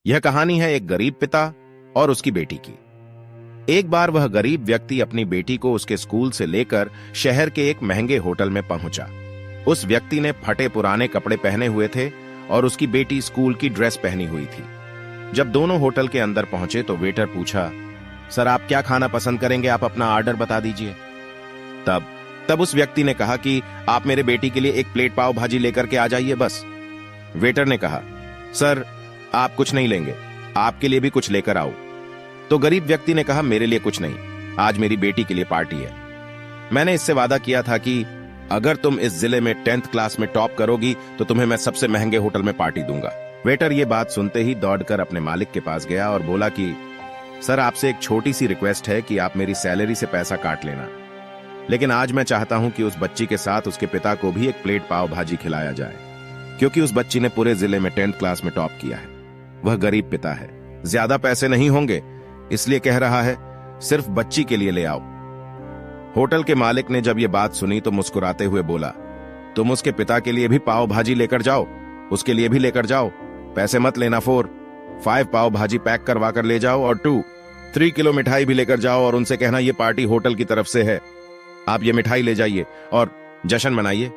यह कहानी है एक गरीब पिता और उसकी बेटी की। एक बार वह गरीब व्यक्ति अपनी बेटी को उसके स्कूल से लेकर शहर के एक महंगे होटल में पहुंचा। उस व्यक्ति ने फटे पुराने कपड़े पहने हुए थे और उसकी बेटी स्कूल की ड्रेस पहनी हुई थी। जब दोनों होटल के अंदर पहुंचे तो वेटर पूछा, सर आप क्या खाना पसंद करेंगे, आप अपना ऑर्डर बता दीजिए। तब उस व्यक्ति ने कहा कि आप मेरे बेटी के लिए एक प्लेट पाव भाजी लेकर के आ जाइए बस। वेटर ने कहा, सर आप कुछ नहीं लेंगे, आपके लिए भी कुछ लेकर आओ। तो गरीब व्यक्ति ने कहा, मेरे लिए कुछ नहीं, आज मेरी बेटी के लिए पार्टी है। मैंने इससे वादा किया था कि अगर तुम इस जिले में 10th क्लास में टॉप करोगी तो तुम्हें मैं सबसे महंगे होटल में पार्टी दूंगा। वेटर ये बात सुनते ही दौड़कर अपने मालिक के पास गया और बोला कि सर आपसे एक छोटी सी रिक्वेस्ट है कि आप मेरी सैलरी से पैसा काट लेना, लेकिन आज मैं चाहता हूं कि उस बच्ची के साथ उसके पिता को भी एक प्लेट पाव भाजी खिलाया जाए, क्योंकि उस बच्ची ने पूरे जिले में 10th क्लास में टॉप किया है। वह गरीब पिता है, ज्यादा पैसे नहीं होंगे, इसलिए कह रहा है सिर्फ बच्ची के लिए ले आओ। होटल के मालिक ने जब यह बात सुनी तो मुस्कुराते हुए बोला, तुम उसके पिता के लिए भी पाव भाजी लेकर जाओ, उसके लिए भी लेकर जाओ, पैसे मत लेना। 5 पाव भाजी पैक करवा कर ले जाओ और 3 किलो मिठाई भी लेकर जाओ और उनसे कहना ये पार्टी होटल की तरफ से है, आप ये मिठाई ले जाइए और जश्न मनाइए।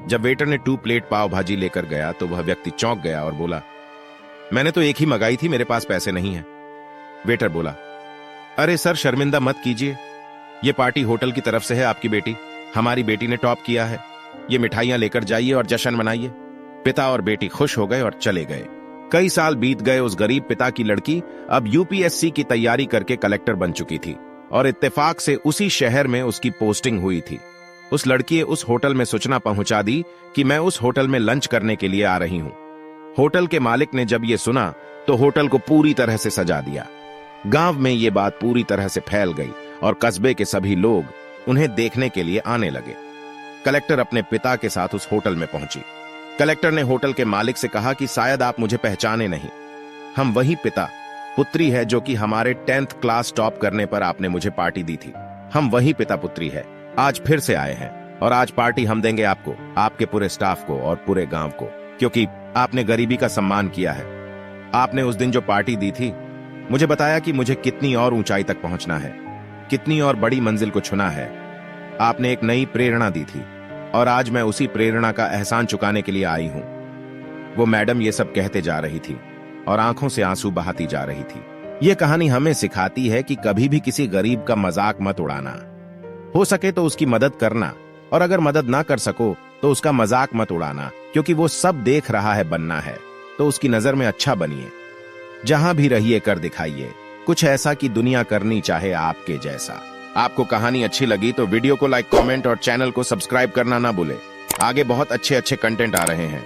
जब वेटर ने 2 प्लेट पाव भाजी लेकर गया तो वह व्यक्ति चौंक गया और बोला, मैंने तो एक ही मंगाई थी, मेरे पास पैसे नहीं है। वेटर बोला, अरे सर शर्मिंदा मत कीजिए, ये पार्टी होटल की तरफ से है, आपकी बेटी, हमारी बेटी ने टॉप किया है, ये मिठाइयां लेकर जाइए और जश्न मनाइए। पिता और बेटी खुश हो गए और चले गए। कई साल बीत गए। उस गरीब पिता की लड़की अब यूपीएससी की तैयारी करके कलेक्टर बन चुकी थी और इत्तेफाक से उसी शहर में उसकी पोस्टिंग हुई थी। उस लड़की ने उस होटल में सूचना पहुंचा दी कि मैं उस होटल में लंच करने के लिए आ रही हूं। होटल के मालिक ने जब यह सुना तो होटल को पूरी तरह से सजा दिया। गांव में यह बात पूरी तरह से फैल गई और कस्बे के सभी लोग उन्हें देखने के लिए आने लगे। कलेक्टर अपने पिता के साथ उस होटल में पहुंची। कलेक्टर ने होटल के मालिक से कहा कि शायद आप मुझे पहचाने नहीं, हम वही पिता पुत्री है जो कि हमारे 10th क्लास टॉप करने पर आपने मुझे पार्टी दी थी। हम वही पिता पुत्री है, आज फिर से आए हैं और आज पार्टी हम देंगे आपको, आपके पूरे स्टाफ को और पूरे गांव को, क्योंकि आपने गरीबी का सम्मान किया है। आपने उस दिन जो पार्टी दी थी, मुझे बताया कि मुझे कितनी और ऊंचाई तक पहुंचना है, कितनी और बड़ी मंजिल को छूना है। आपने एक नई प्रेरणा दी थी और आज मैं उसी प्रेरणा का एहसान चुकाने के लिए आई हूं। वो मैडम ये सब कहते जा रही थी और आंखों से आंसू बहाती जा रही थी। यह कहानी हमें सिखाती है कि कभी भी किसी गरीब का मजाक मत उड़ाना, हो सके तो उसकी मदद करना, और अगर मदद ना कर सको तो उसका मजाक मत उड़ाना, क्योंकि वो सब देख रहा है बनना है तो उसकी नजर में अच्छा बनिए। जहां भी रहिए कर दिखाइए कुछ ऐसा कि दुनिया करनी चाहे आपके जैसा। आपको कहानी अच्छी लगी तो वीडियो को लाइक, कमेंट और चैनल को सब्सक्राइब करना ना भूले। आगे बहुत अच्छे कंटेंट आ रहे हैं।